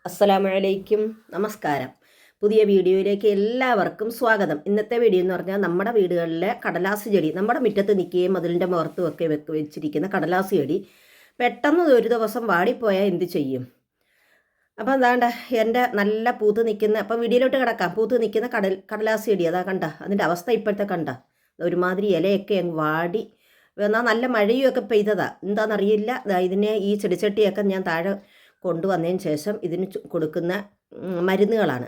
അസ്സലാമലൈക്കും, നമസ്കാരം. പുതിയ വീഡിയോയിലേക്ക് എല്ലാവർക്കും സ്വാഗതം. ഇന്നത്തെ വീഡിയോ എന്ന് പറഞ്ഞാൽ നമ്മുടെ വീടുകളിലെ കടലാസ് ചെടി, നമ്മുടെ മുറ്റത്ത് നിൽക്കുകയും അതിൻ്റെ മുഖത്തും ഒക്കെ വെച്ചിരിക്കുന്ന കടലാസ് ചെടി പെട്ടെന്ന് ഒരു ദിവസം വാടിപ്പോയാൽ എന്ത് ചെയ്യും? അപ്പം എന്താണ്ട എൻ്റെ നല്ല പൂത്ത് നിൽക്കുന്ന, അപ്പം വീഡിയോയിലോട്ട് കിടക്കാം, പൂത്ത് നിൽക്കുന്ന കടലാസ് ചെടി അതാ കണ്ട, അതിൻ്റെ അവസ്ഥ ഇപ്പോഴത്തെ കണ്ട, ഒരുമാതിരി ഇലയൊക്കെ അങ്ങ് വാടി, എന്നാൽ നല്ല മഴയൊക്കെ പെയ്തതാ, എന്താണെന്നറിയില്ല. ഇതിനെ ഈ ചെടിച്ചട്ടിയൊക്കെ ഞാൻ താഴെ കൊണ്ടുവന്നതിന് ശേഷം ഇതിന് കൊടുക്കുന്ന മരുന്നുകളാണ്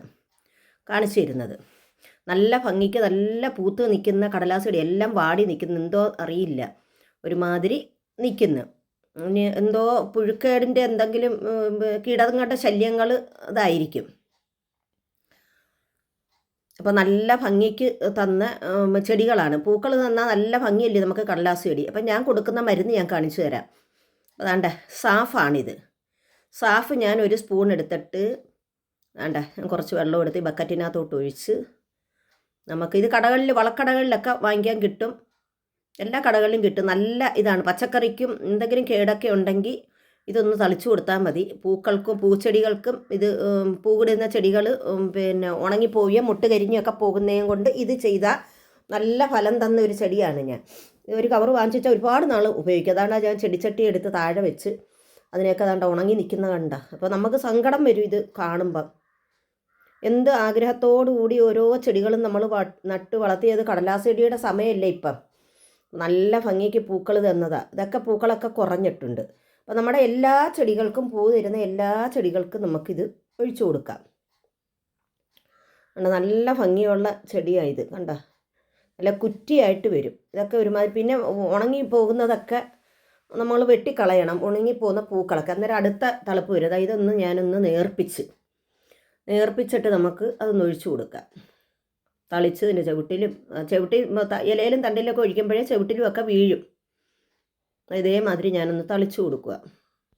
കാണിച്ചു തരുന്നത്. നല്ല ഭംഗിക്ക് നല്ല പൂത്ത് നിൽക്കുന്ന കടലാസ് ചെടി എല്ലാം വാടി നിൽക്കുന്നു, എന്തോ അറിയില്ല, ഒരുമാതിരി നിൽക്കുന്നു. ഇനി എന്തോ പുഴുക്കേടിൻ്റെ എന്തെങ്കിലും കീടങ്ങളുടെ ശല്യങ്ങൾ ഇതായിരിക്കും. അപ്പോൾ നല്ല ഭംഗിക്ക് തന്ന ചെടികളാണ്, പൂക്കൾ തന്നാൽ നല്ല ഭംഗിയല്ലേ നമുക്ക് കടലാസ് ചെടി. അപ്പം ഞാൻ കൊടുക്കുന്ന മരുന്ന് ഞാൻ കാണിച്ചു തരാം. അതാണ്ട സാഫാണിത്. സാഫ് ഞാൻ ഒരു സ്പൂൺ എടുത്തിട്ട് വേണ്ട കുറച്ച് വെള്ളം എടുത്ത് ബക്കറ്റിനകത്തോട്ട് ഒഴിച്ച്, നമുക്കിത് കടകളിൽ വളക്കടകളിലൊക്കെ വാങ്ങിക്കാൻ കിട്ടും, എല്ലാ കടകളിലും കിട്ടും. നല്ല ഇതാണ്, പച്ചക്കറിക്കും എന്തെങ്കിലും കേടൊക്കെ ഉണ്ടെങ്കിൽ ഇതൊന്ന് തളിച്ചു കൊടുത്താൽ മതി. പൂക്കൾക്കും പൂച്ചെടികൾക്കും ഇത് പൂവിടുന്ന ചെടികൾ പിന്നെ ഉണങ്ങിപ്പോവുകയും മുട്ട് കരിഞ്ഞൊക്കെ പോകുന്നതും കൊണ്ട് ഇത് ചെയ്താൽ നല്ല ഫലം തന്ന ഒരു ചെടിയാണ്. ഞാൻ ഒരു കവർ വാങ്ങിച്ചാൽ ഒരുപാട് നാൾ ഉപയോഗിക്കും. അതാണ് ഞാൻ ചെടിച്ചട്ടി എടുത്ത് താഴെ വെച്ച് അതിനെയൊക്കെ അതാണ്ട് ഉണങ്ങി നിൽക്കുന്ന കണ്ട. അപ്പോൾ നമുക്ക് സങ്കടം വരും ഇത് കാണുമ്പം. എന്ത് ആഗ്രഹത്തോടു കൂടി ഓരോ ചെടികളും നമ്മൾ നട്ട് വളർത്തിയത്. കടലാസ് ചെടിയുടെ സമയമല്ലേ ഇപ്പം, നല്ല ഭംഗിക്ക് പൂക്കൾ തന്നതാണ്. ഇതൊക്കെ പൂക്കളൊക്കെ കുറഞ്ഞിട്ടുണ്ട്. അപ്പോൾ നമ്മുടെ എല്ലാ ചെടികൾക്കും പൂ തരുന്ന എല്ലാ ചെടികൾക്കും നമുക്കിത് ഒഴിച്ചു കൊടുക്കാം. നല്ല ഭംഗിയുള്ള ചെടിയായത് കണ്ട, നല്ല കുറ്റിയായിട്ട് വരും. ഇതൊക്കെ ഒരുമാതിരി പിന്നെ ഉണങ്ങി പോകുന്നതൊക്കെ നമ്മൾ വെട്ടിക്കളയണം, ഉണങ്ങിപ്പോകുന്ന പൂക്കളൊക്കെ. അന്നേരം അടുത്ത തളപ്പ് വരും. അതായത് ഇതൊന്ന് ഞാനൊന്ന് നേർപ്പിച്ചിട്ട് നമുക്ക് അതൊന്ന് ഒഴിച്ചു കൊടുക്കാം. തളിച്ച് ഇതിൻ്റെ ചവിട്ടി ഇലയിലും തണ്ടിലൊക്കെ ഒഴിക്കുമ്പോഴേ ചവിട്ടിലും ഒക്കെ വീഴും. ഇതേമാതിരി ഞാനൊന്ന് തളിച്ചു കൊടുക്കുക.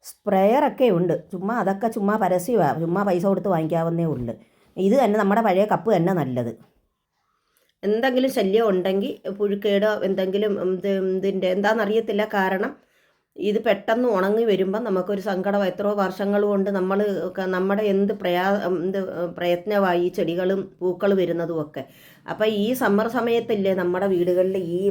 സ്പ്രേയറൊക്കെ ഉണ്ട്, അതൊക്കെ ചുമ്മാ പരസ്യമാണ്, ചുമ്മാ പൈസ കൊടുത്ത് വാങ്ങിക്കാവുന്നേ ഉള്ളൂ. ഇത് തന്നെ നമ്മുടെ പഴയ കപ്പ് തന്നെ നല്ലത്. എന്തെങ്കിലും ശല്യം ഉണ്ടെങ്കിൽ പുഴുക്കേടോ എന്തെങ്കിലും ഇതിൻ്റെ എന്താണെന്നറിയത്തില്ല, കാരണം ഇത് പെട്ടെന്ന് ഉണങ്ങി വരുമ്പം നമുക്കൊരു സങ്കടം. എത്രയോ വർഷങ്ങൾ കൊണ്ട് നമ്മുടെ എന്ത് പ്രയത്നമായി ചെടികളും പൂക്കൾ വരുന്നതും ഒക്കെ. അപ്പം ഈ സമ്മർ സമയത്തല്ലേ നമ്മുടെ വീടുകളിൽ ഈ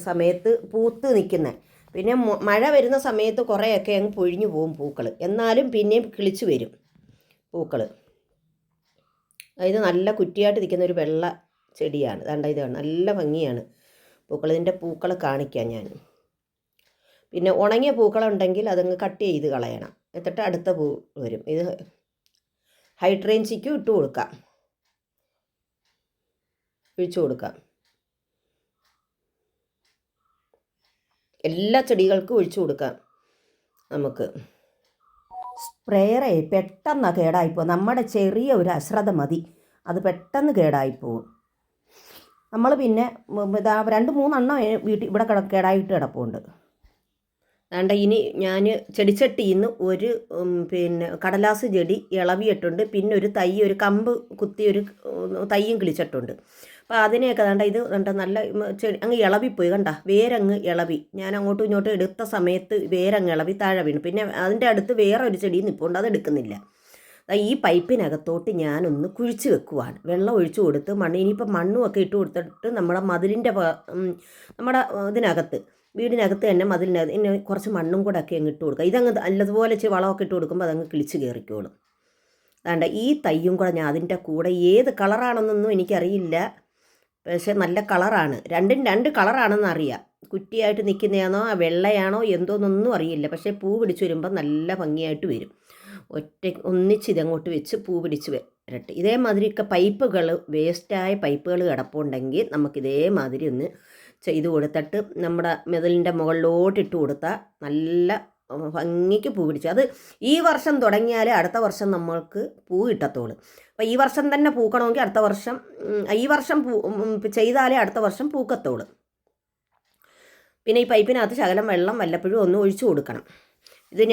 സമയത്ത് പൂത്ത് നിൽക്കുന്നത്. പിന്നെ മഴ വരുന്ന സമയത്ത് കുറേയൊക്കെ അങ്ങ് പൊഴിഞ്ഞു പോകും പൂക്കൾ, എന്നാലും പിന്നെയും കിളിച്ച് വരും പൂക്കൾ. ഇത് നല്ല കുറ്റിയായിട്ട് നിൽക്കുന്ന ഒരു വെള്ള ചെടിയാണ്. ദാണ്ട ഇതാണ്, നല്ല ഭംഗിയാണ് പൂക്കൾ. ഇതിൻ്റെ പൂക്കൾ കാണിക്കാം ഞാൻ. പിന്നെ ഉണങ്ങിയ പൂക്കളുണ്ടെങ്കിൽ അതങ്ങ് കട്ട് ചെയ്ത് കളയണം, എന്നിട്ട് അടുത്ത പൂ വരും. ഇത് ഹൈഡ്രേഞ്ചിക്കും ഇട്ട് കൊടുക്കാം, ഒഴിച്ചു കൊടുക്കാം. എല്ലാ ചെടികൾക്കും ഒഴിച്ചു കൊടുക്കാം നമുക്ക്. സ്പ്രേയറേ പെട്ടെന്ന് കേടായിപ്പോകും. നമ്മുടെ ചെറിയ ഒരു അശ്രദ്ധ മതി, അത് പെട്ടെന്ന് കേടായിപ്പോവും. നമ്മൾ പിന്നെ 2-3 എണ്ണം വീട്ടിൽ ഇവിടെ കേടായിട്ട് കിടപ്പുണ്ട്. വേണ്ട, ഇനി ഞാൻ ചെടിച്ചട്ടിയിൽ നിന്ന് ഒരു പിന്നെ കടലാസ് ചെടി ഇളവിയിട്ടുണ്ട്. പിന്നെ ഒരു കമ്പ് കുത്തി ഒരു തയ്യും കിളിച്ചിട്ടുണ്ട്. അപ്പോൾ അതിനെയൊക്കെ വേണ്ട, ഇത് വേണ്ട നല്ല ചെടി അങ്ങ് ഇളവിപ്പോയി കണ്ട, വേരങ്ങ് ഇളവി. ഞാൻ അങ്ങോട്ടും ഇങ്ങോട്ടും എടുത്ത സമയത്ത് വേരങ്ങ് ഇളവി താഴെ വീണു. പിന്നെ അതിൻ്റെ അടുത്ത് വേറെ ഒരു ചെടി നിൽപ്പുണ്ട്, അത് എടുക്കുന്നില്ല. ഈ പൈപ്പിനകത്തോട്ട് ഞാനൊന്ന് കുഴിച്ച് വെക്കുവാണ്, വെള്ളം ഒഴിച്ചു കൊടുത്ത് ഇനിയിപ്പോൾ മണ്ണുമൊക്കെ ഇട്ട് കൊടുത്തിട്ട് നമ്മുടെ മതിലിൻ്റെ നമ്മുടെ ഇതിനകത്ത് വീടിനകത്ത് തന്നെ മതിലിനകത്ത് ഇനി കുറച്ച് മണ്ണും കൂടെ ഒക്കെ അങ്ങ് ഇട്ട് കൊടുക്കുക. ഇതങ്ങ് നല്ലതുപോലെ വളമൊക്കെ ഇട്ട് കൊടുക്കുമ്പോൾ അതങ്ങ് കിളിച്ച് കയറിക്കോളും. അതുകൊണ്ട് ഈ തയ്യും കൂടെ ഞാൻ അതിൻ്റെ കൂടെ, ഏത് കളറാണെന്നൊന്നും എനിക്കറിയില്ല, പക്ഷേ നല്ല കളറാണ്. രണ്ടും 2 കളറാണെന്ന് അറിയാം. കുറ്റിയായിട്ട് നിൽക്കുന്നതാണോ വെള്ളയാണോ എന്തോന്നൊന്നും അറിയില്ല, പക്ഷേ പൂ പിടിച്ച് വരുമ്പോൾ നല്ല ഭംഗിയായിട്ട് വരും. ഒന്നിച്ച് ഇതങ്ങോട്ട് വെച്ച് പൂ പിടിച്ച് വരട്ടെ. ഇതേമാതിരിയൊക്കെ പൈപ്പുകൾ, വേസ്റ്റായ പൈപ്പുകൾ കിടപ്പുണ്ടെങ്കിൽ നമുക്കിതേമാതിരി ഒന്ന് ചെയ്ത് കൊടുത്തിട്ട് നമ്മുടെ മതിലിൻ്റെ മുകളിലോട്ട് ഇട്ട് കൊടുത്താൽ നല്ല ഭംഗിക്ക് പൂ പിടിച്ചു. അത് ഈ വർഷം തുടങ്ങിയാൽ അടുത്ത വർഷം നമ്മൾക്ക് പൂ കിട്ടത്തുള്ളൂ. അപ്പോൾ ഈ വർഷം തന്നെ പൂക്കണമെങ്കിൽ അടുത്ത വർഷം, ഈ വർഷം ചെയ്താലേ അടുത്ത വർഷം പൂക്കത്തുള്ളൂ. പിന്നെ ഈ പൈപ്പിനകത്ത് ശകലം വെള്ളം വല്ലപ്പോഴും ഒന്ന് ഒഴിച്ചു കൊടുക്കണം. ഇത്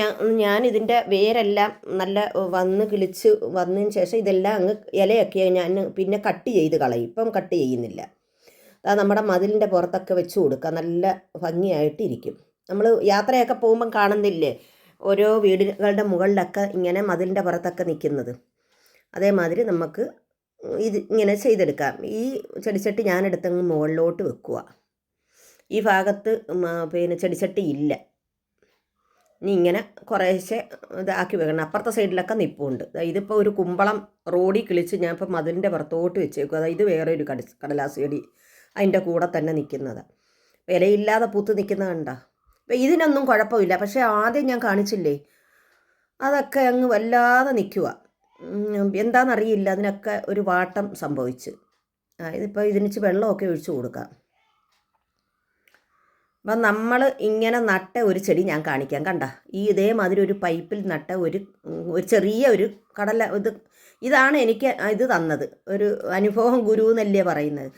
ഞാൻ ഇതിൻ്റെ വേരെല്ലാം നല്ല വന്ന് കിളിച്ച് വന്നതിന് ശേഷം ഇതെല്ലാം അങ്ങ് ഇലയൊക്കെ ഞാൻ പിന്നെ കട്ട് ചെയ്ത് കളയും. ഇപ്പം കട്ട് ചെയ്യുന്നില്ല. അത് നമ്മുടെ മതിലിൻ്റെ പുറത്തൊക്കെ വെച്ച് കൊടുക്കുക, നല്ല ഭംഗിയായിട്ടിരിക്കും. നമ്മൾ യാത്രയൊക്കെ പോകുമ്പം കാണുന്നില്ലേ ഓരോ വീടുകളുടെ മുകളിലൊക്കെ ഇങ്ങനെ മതിലിൻ്റെ പുറത്തൊക്കെ നിൽക്കുന്നത്. അതേമാതിരി നമുക്ക് ഇത് ഇങ്ങനെ ചെയ്തെടുക്കാം. ഈ ചെടിച്ചട്ടി ഞാനെടുത്തങ്ങ് മുകളിലോട്ട് വെക്കുക. ഈ ഭാഗത്ത് പിന്നെ ചെടിച്ചട്ടി ഇല്ല. ഇനി ഇങ്ങനെ കുറേശ്ശെ ഇതാക്കി വെക്കണം. അപ്പുറത്തെ സൈഡിലൊക്കെ നിൽപ്പുണ്ട്. ഇതിപ്പോൾ ഒരു കുമ്പളം റോഡിൽ കിളിച്ച് ഞാൻ ഇപ്പോൾ മതിലിൻ്റെ പുറത്തോട്ട് വെച്ചേക്കും. അതായത് ഇത് വേറെ ഒരു കടലാസ് ചെടി അതിൻ്റെ കൂടെ തന്നെ നിൽക്കുന്നത്. ഇലയില്ലാതെ പൂത്ത് നിൽക്കുന്നത് കണ്ടോ. അപ്പോൾ ഇതിനൊന്നും കുഴപ്പമില്ല. പക്ഷേ ആദ്യം ഞാൻ കാണിച്ചില്ലേ, അതൊക്കെ അങ്ങ് വല്ലാതെ നിൽക്കുക. എന്താണെന്നറിയില്ല, അതിനൊക്കെ ഒരു വാട്ടം സംഭവിച്ച്. ഇതിപ്പോൾ ഇതിനിച്ച് വെള്ളമൊക്കെ ഒഴിച്ചു കൊടുക്കാം. അപ്പം നമ്മൾ ഇങ്ങനെ നട്ട ഒരു ചെടി ഞാൻ കാണിക്കാം. കണ്ട ഇതേമാതിരി ഒരു പൈപ്പിൽ നട്ട ഒരു ചെറിയ ഒരു ഇതാണ് എനിക്ക് ഇത് തന്നത്. ഒരു അനുഭവം ഗുരു എന്നല്ലേ പറയുന്നത്.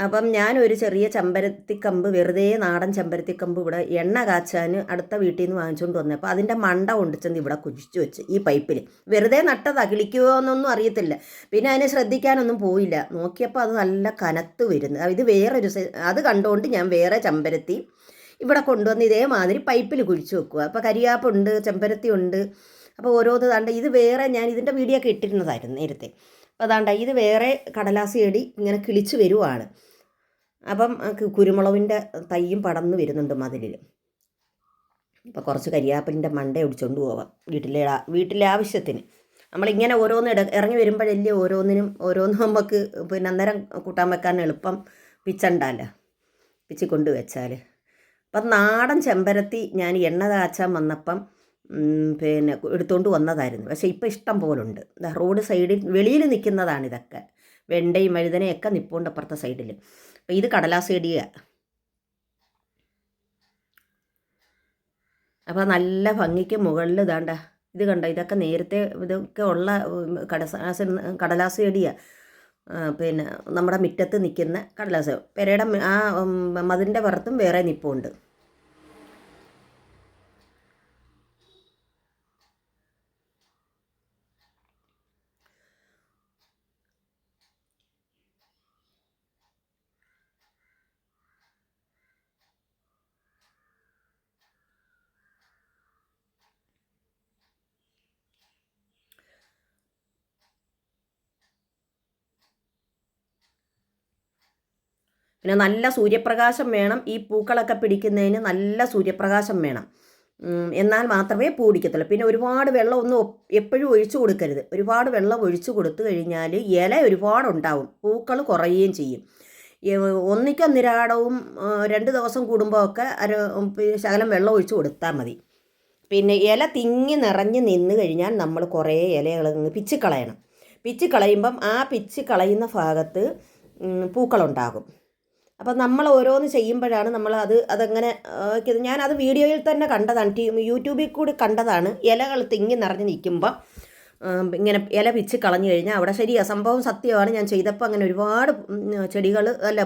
അപ്പം ഞാനൊരു ചെറിയ ചെമ്പരത്തിക്കമ്പ്, വെറുതെ നാടൻ ചെമ്പരത്തിക്കമ്പ് ഇവിടെ എണ്ണ കാച്ചാൻ അടുത്ത വീട്ടിൽ നിന്ന് വാങ്ങിച്ചുകൊണ്ട് വന്നത്. അപ്പോൾ അതിൻ്റെ മണ്ട കൊണ്ടിച്ചെന്ന് ഇവിടെ കുഴിച്ചു വെച്ച് ഈ പൈപ്പിൽ. വെറുതെ നട്ടതാ, കിളിക്കുമോ എന്നൊന്നും അറിയത്തില്ല. പിന്നെ അതിനെ ശ്രദ്ധിക്കാനൊന്നും പോയില്ല. നോക്കിയപ്പോൾ അത് നല്ല കനത്ത് വരുന്നത്. ഇത് വേറൊരു അത് കണ്ടുകൊണ്ട് ഞാൻ വേറെ ചെമ്പരത്തി ഇവിടെ കൊണ്ടുവന്ന് ഇതേമാതിരി പൈപ്പിൽ കുഴിച്ചു വെക്കുക. അപ്പോൾ കരിയാപ്പുണ്ട്, ചെമ്പരത്തി ഉണ്ട്. അപ്പോൾ ഓരോന്ന് താണ്ട ഇത് വേറെ, ഞാൻ ഇതിൻ്റെ വീഡിയോ ഒക്കെ ഇട്ടിരുന്നതായിരുന്നു നേരത്തെ. അപ്പോൾ അതാണ്ട ഇത് വേറെ കടലാസ് ചെടി ഇങ്ങനെ കിളിച്ച് വരുവാണ്. അപ്പം കുരുമുളകിൻ്റെ തൈയും പടർന്നു വരുന്നുണ്ട് മതിലിൽ. അപ്പോൾ കുറച്ച് കരിയാപ്പിൻ്റെ മണ്ട ഒടിച്ചുകൊണ്ട് പോവാം വീട്ടിലെ ആവശ്യത്തിന്. നമ്മളിങ്ങനെ ഓരോന്ന് ഇറങ്ങി വരുമ്പോഴല്ലേ ഓരോന്ന് നമുക്ക് പിന്നെ അന്നേരം കൂട്ടാൻ വെക്കാൻ എളുപ്പം പിച്ചണ്ടല്ല, പിച്ചി കൊണ്ട് വെച്ചാൽ. അപ്പം നാടൻ ചെമ്പരത്തി ഞാൻ എണ്ണ കാച്ചാൻ വന്നപ്പം പിന്നെ എടുത്തുകൊണ്ട് വന്നതായിരുന്നു. പക്ഷേ ഇപ്പം ഇഷ്ടം പോലുണ്ട്. റോഡ് സൈഡിൽ വെളിയിൽ നിൽക്കുന്നതാണ് ഇതൊക്കെ. വെണ്ടയും വഴുതനയൊക്കെ നിൽപ്പുണ്ട് അപ്പുറത്തെ സൈഡിൽ. അപ്പോൾ ഇത് കടലാസ് ചെടിയാണ്. അപ്പോൾ നല്ല ഭംഗിക്ക് മുകളിൽ ഇതാണ്ട ഇത് കണ്ട, ഇതൊക്കെ നേരത്തെ ഇതൊക്കെ ഉള്ള കടലാസ് ചെടിയാണ്. പിന്നെ നമ്മുടെ മുറ്റത്ത് നിൽക്കുന്ന കടലാസ്. പെരയുടെ ആ മതിലിൻ്റെ പുറത്തും വേറെ നിൽപ്പുണ്ട്. പിന്നെ നല്ല സൂര്യപ്രകാശം വേണം. ഈ പൂക്കളൊക്കെ പിടിക്കുന്നതിന് നല്ല സൂര്യപ്രകാശം വേണം. എന്നാൽ മാത്രമേ പൂ പിടിക്കത്തുള്ളൂ. പിന്നെ ഒരുപാട് വെള്ളമൊന്നും എപ്പോഴും ഒഴിച്ചു കൊടുക്കരുത്. ഒരുപാട് വെള്ളം ഒഴിച്ചു കൊടുത്തു കഴിഞ്ഞാൽ ഇല ഒരുപാടുണ്ടാവും, പൂക്കൾ കുറയുകയും ചെയ്യും. ഒന്നിക്കൊന്നിരാടവും 2 ദിവസം കൂടുമ്പോൾ ഒക്കെ ശകലം വെള്ളം ഒഴിച്ചു കൊടുത്താൽ മതി. പിന്നെ ഇല തിങ്ങി നിറഞ്ഞ് നിന്ന് കഴിഞ്ഞാൽ നമ്മൾ കുറേ ഇലകൾ പിച്ചി കളയണം. പിച്ചി കളയുമ്പം ആ പിച്ചി കളയുന്ന ഭാഗത്ത് പൂക്കളുണ്ടാകും. അപ്പം നമ്മൾ ഓരോന്ന് ചെയ്യുമ്പോഴാണ് നമ്മൾ അതങ്ങനെ ഞാനത് വീഡിയോയിൽ തന്നെ കണ്ടതാണ്, യൂട്യൂബിൽ കൂടി കണ്ടതാണ്. ഇലകൾ തിങ്ങി നിറഞ്ഞ് നിൽക്കുമ്പം ഇങ്ങനെ ഇല പിച്ച് കളഞ്ഞു കഴിഞ്ഞാൽ അവിടെ ശരിയാണ്, സംഭവം സത്യമാണ്. ഞാൻ ചെയ്തപ്പോൾ അങ്ങനെ ഒരുപാട്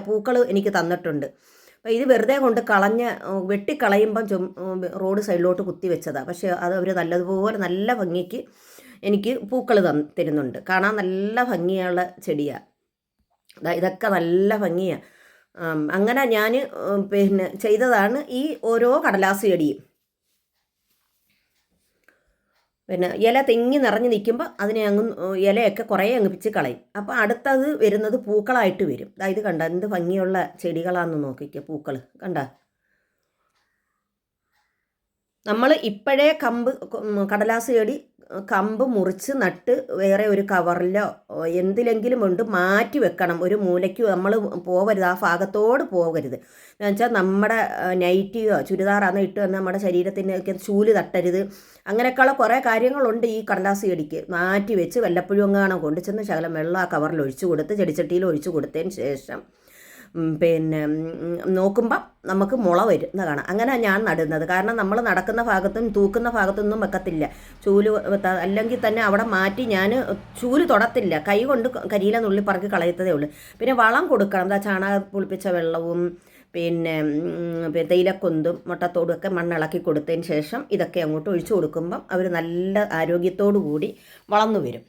പൂക്കൾ എനിക്ക് തന്നിട്ടുണ്ട്. അപ്പോൾ ഇത് വെറുതെ കൊണ്ട് വെട്ടിക്കളയുമ്പം റോഡ് സൈഡിലോട്ട് കുത്തി വെച്ചതാണ്. പക്ഷേ അത് അവർ നല്ലതുപോലെ നല്ല ഭംഗിക്ക് എനിക്ക് പൂക്കൾ തരുന്നുണ്ട്. കാണാൻ നല്ല ഭംഗിയുള്ള ചെടിയാണ്. ഇതൊക്കെ നല്ല ഭംഗിയാണ്. അങ്ങനെ ഞാൻ പിന്നെ ചെയ്തതാണ് ഈ ഓരോ കടലാസ് ചെടിയും. പിന്നെ ഇല തെങ്ങി നിറഞ്ഞ് നിൽക്കുമ്പോൾ അതിനെ ഇലയൊക്കെ കുറേ പിച്ച് കളയും. അപ്പോൾ അടുത്തത് വരുന്നത് പൂക്കളായിട്ട് വരും. ഇത് കണ്ട എന്ത് ഭംഗിയുള്ള ചെടികളാണെന്ന് നോക്കിക്കുക. പൂക്കൾ കണ്ട. നമ്മൾ ഇപ്പോഴേ കടലാസ് ചെടി കമ്പ് മുറിച്ച് നട്ട് വേറെ ഒരു കവറിലോ എന്തിലെങ്കിലും കൊണ്ട് മാറ്റി വെക്കണം. ഒരു മൂലയ്ക്ക് നമ്മൾ പോകരുത്, ആ ഭാഗത്തോട് പോകരുത്. എന്ന് വെച്ചാൽ നമ്മുടെ നൈറ്റിയോ ചുരിദാറാണോ ഇട്ട് വന്നാൽ നമ്മുടെ ശരീരത്തിനൊക്കെ ചൂല് തട്ടരുത്. അങ്ങനെയൊക്കെയുള്ള കുറേ കാര്യങ്ങളുണ്ട് ഈ കടലാസ് ചെടിക്ക്. മാറ്റി വെച്ച് വല്ലപ്പോഴും എങ്ങാനും കൊണ്ടു ചെന്ന് ശകലം വെള്ളം ആ കവറിൽ ഒഴിച്ചു കൊടുത്ത് ചെടിച്ചട്ടിയിൽ ഒഴിച്ചു കൊടുത്തതിന് ശേഷം പിന്നെ നോക്കുമ്പം നമുക്ക് മുള വരുന്ന കാണാം. അങ്ങനെ ഞാൻ നടുന്നത്. കാരണം നമ്മൾ നടക്കുന്ന ഭാഗത്തും തൂക്കുന്ന ഭാഗത്തൊന്നും വെക്കത്തില്ല ചൂല്. അല്ലെങ്കിൽ തന്നെ അവിടെ മാറ്റി ഞാൻ ചൂല് തൊടത്തില്ല, കൈ കൊണ്ട് കരിയില നുള്ളി പറക്കി കളയത്തതേ ഉള്ളൂ. പിന്നെ വളം കൊടുക്കണം. ചാണകം പുളിപ്പിച്ച വെള്ളവും പിന്നെ തേയിലക്കൊന്തും മുട്ടത്തോടും ഒക്കെ മണ്ണിളക്കി കൊടുത്തതിന് ശേഷം ഇതൊക്കെ അങ്ങോട്ട് ഒഴിച്ചു കൊടുക്കുമ്പം അവർ നല്ല ആരോഗ്യത്തോടു കൂടി വളർന്നു വരും.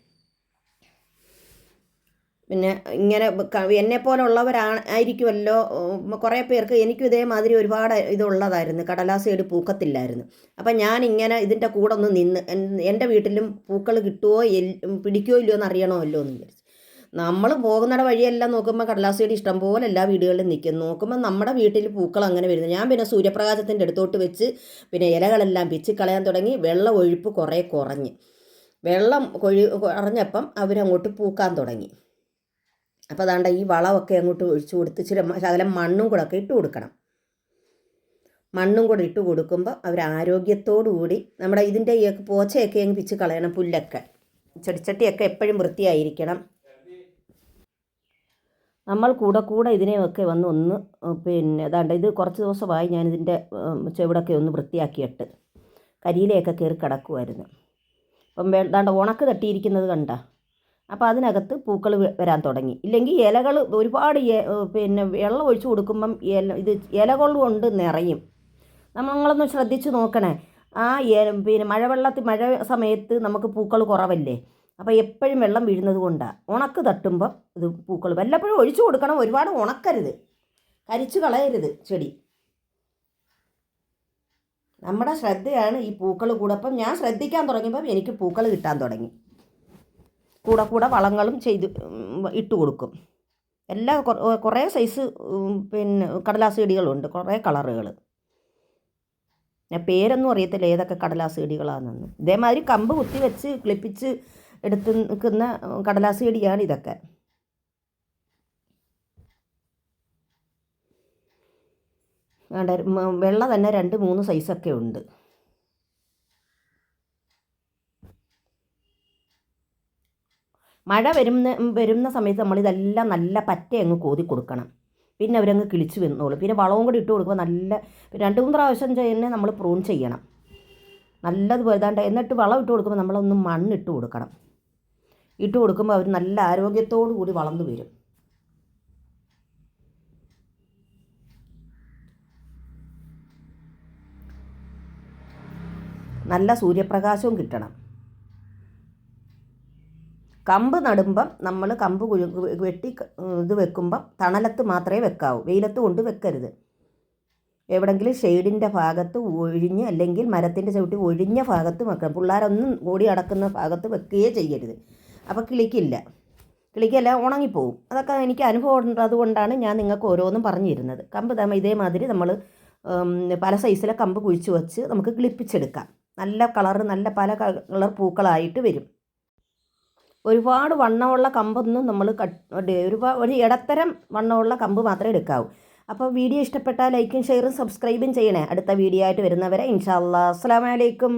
പിന്നെ ഇങ്ങനെ ആയിരിക്കുമല്ലോ കുറേ പേർക്ക്. എനിക്കും ഇതേമാതിരി ഒരുപാട് ഇതുള്ളതായിരുന്നു, കടലാസ് ചെടി പൂക്കത്തില്ലായിരുന്നു. അപ്പം ഞാനിങ്ങനെ ഇതിൻ്റെ കൂടെ ഒന്ന് നിന്ന് എൻ്റെ വീട്ടിലും പൂക്കൾ കിട്ടുമോ പിടിക്കുമോ ഇല്ലയോ എന്ന് അറിയണമല്ലോ എന്ന് വിചാരിച്ചു. നമ്മൾ പോകുന്നിട വഴിയെല്ലാം നോക്കുമ്പോൾ കടലാസ് ചെടി ഇഷ്ടംപോലെ എല്ലാ വീടുകളിലും നിൽക്കും. നോക്കുമ്പോൾ നമ്മുടെ വീട്ടിൽ പൂക്കൾ അങ്ങനെ വരുന്നത്. ഞാൻ പിന്നെ സൂര്യപ്രകാശത്തിൻ്റെ അടുത്തോട്ട് വെച്ച് പിന്നെ ഇലകളെല്ലാം പിച്ച് കളയാൻ തുടങ്ങി. വെള്ളം ഒഴുപ്പ് കുറേ കുറഞ്ഞ്, വെള്ളം കുറഞ്ഞപ്പം അവരങ്ങോട്ട് പൂക്കാൻ തുടങ്ങി. അപ്പോൾ അതാണ്ട് ഈ വളമൊക്കെ അങ്ങോട്ട് ഒഴിച്ചു കൊടുത്ത് ഇച്ചിരി ശകലം മണ്ണും കൂടെ ഒക്കെ ഇട്ട് കൊടുക്കണം. മണ്ണും കൂടെ ഇട്ട് കൊടുക്കുമ്പോൾ അവർ ആരോഗ്യത്തോടു കൂടി നമ്മുടെ ഇതിൻ്റെ പോച്ചയൊക്കെ അങ്ങ് പിച്ച് കളയണം. പുല്ലൊക്കെ ചെടിച്ചട്ടിയൊക്കെ എപ്പോഴും വൃത്തിയായിരിക്കണം. നമ്മൾ കൂടെ ഇതിനെയൊക്കെ ഒന്ന് പിന്നെ അതാണ്ട് ഇത് കുറച്ച് ദിവസമായി ഞാനിതിൻ്റെ ചെവിടൊക്കെ ഒന്ന് വൃത്തിയാക്കിയിട്ട് കരിയിലയൊക്കെ കയറി കിടക്കുമായിരുന്നു. അപ്പം ദാണ്ട ഉണക്ക് തട്ടിയിരിക്കുന്നത് കണ്ട. അപ്പോൾ അതിനകത്ത് പൂക്കൾ വരാൻ തുടങ്ങി. ഇല്ലെങ്കിൽ ഇലകൾ ഒരുപാട് പിന്നെ വെള്ളം ഒഴിച്ചു കൊടുക്കുമ്പം ഇത് ഇലകൾ കൊണ്ട് നിറയും. നമ്മളൊന്ന് ശ്രദ്ധിച്ച് നോക്കണേ. ആ പിന്നെ മഴ സമയത്ത് നമുക്ക് പൂക്കൾ കുറവല്ലേ, അപ്പോൾ എപ്പോഴും വെള്ളം വീഴുന്നത് കൊണ്ടാണ്. ഉണക്ക് തട്ടുമ്പോൾ ഇത് പൂക്കൾ വല്ലപ്പോഴും ഒഴിച്ചു കൊടുക്കണം. ഒരുപാട് ഉണക്കരുത്, കരിച്ചു കളയരുത് ചെടി. നമ്മുടെ ശ്രദ്ധയാണ് ഈ പൂക്കൾ കൂടെ. അപ്പം ഞാൻ ശ്രദ്ധിക്കാൻ തുടങ്ങിയപ്പം എനിക്ക് പൂക്കൾ കിട്ടാൻ തുടങ്ങി. കൂടെ വളങ്ങളും ഇട്ട് കൊടുക്കും. എല്ലാ കുറേ സൈസ് പിന്നെ കടലാസ് ചെടികളുണ്ട്, കുറേ കളറുകൾ. ഞാൻ പേരൊന്നും അറിയത്തില്ല ഏതൊക്കെ കടലാസ് ചെടികളാണെന്ന്. ഇതേമാതിരി കമ്പ് കുത്തി വെച്ച് ക്ലിപ്പിച്ച് എടുത്ത് നിൽക്കുന്ന കടലാസ് ചെടിയാണ് ഇതൊക്കെ. വെള്ള തന്നെ 2-3 സൈസൊക്കെ ഉണ്ട്. മഴ വരുന്ന സമയത്ത് നമ്മളിതെല്ലാം നല്ല പറ്റ അങ്ങ് കോതി കൊടുക്കണം. പിന്നെ അവരങ്ങ് കിളിച്ച് വന്നോളും. പിന്നെ വളവും കൂടി ഇട്ട് കൊടുക്കുമ്പോൾ നല്ല 2-3 പ്രാവശ്യം തന്നെ നമ്മൾ പ്രൂൺ ചെയ്യണം നല്ലതുപോലെ. ഏതാണ്ട് എന്നിട്ട് വളം ഇട്ട് കൊടുക്കുമ്പോൾ നമ്മളൊന്ന് മണ്ണിട്ട് കൊടുക്കണം. ഇട്ട് കൊടുക്കുമ്പോൾ അവർ നല്ല ആരോഗ്യത്തോടു കൂടി വളർന്നു വരും. നല്ല സൂര്യപ്രകാശവും കിട്ടണം. കമ്പ് നടുമ്പം നമ്മൾ കമ്പ് വെട്ടി ഇത് വെക്കുമ്പം തണലത്ത് മാത്രമേ വെക്കാവൂ, വെയിലത്ത് കൊണ്ട് വെക്കരുത്. എവിടെങ്കിലും ഷെയ്ഡിൻ്റെ ഭാഗത്ത് ഒഴിഞ്ഞ് അല്ലെങ്കിൽ മരത്തിൻ്റെ ചവിട്ടി ഒഴിഞ്ഞ ഭാഗത്ത് വെക്കണം. പിള്ളേരൊന്നും ഓടി അടക്കുന്ന ഭാഗത്ത് വെക്കുകയേ ചെയ്യരുത്. അപ്പോൾ കിളിക്കല്ല ഉണങ്ങിപ്പോവും. അതൊക്കെ എനിക്ക് അനുഭവം ഉണ്ട്. അതുകൊണ്ടാണ് ഞാൻ നിങ്ങൾക്ക് ഓരോന്നും പറഞ്ഞു തരുന്നത്. കമ്പ് ഇതേമാതിരി നമ്മൾ പല സൈസിലെ കമ്പ് കുഴിച്ച് വെച്ച് നമുക്ക് കിളിപ്പിച്ചെടുക്കാം. നല്ല കളറ്, നല്ല പല കളർ പൂക്കളായിട്ട് വരും. ഒരുപാട് വണ്ണമുള്ള കമ്പൊന്നും നമ്മൾ ഒരു ഇടത്തരം വണ്ണമുള്ള കമ്പ് മാത്രമേ എടുക്കാവൂ. അപ്പോൾ വീഡിയോ ഇഷ്ടപ്പെട്ടാൽ ലൈക്കും ഷെയറും സബ്സ്ക്രൈബും ചെയ്യണേ. അടുത്ത വീഡിയോ ആയിട്ട് വരുന്നവരെ ഇൻഷാ അല്ലാഹ്. അസ്സലാമു അലൈക്കും.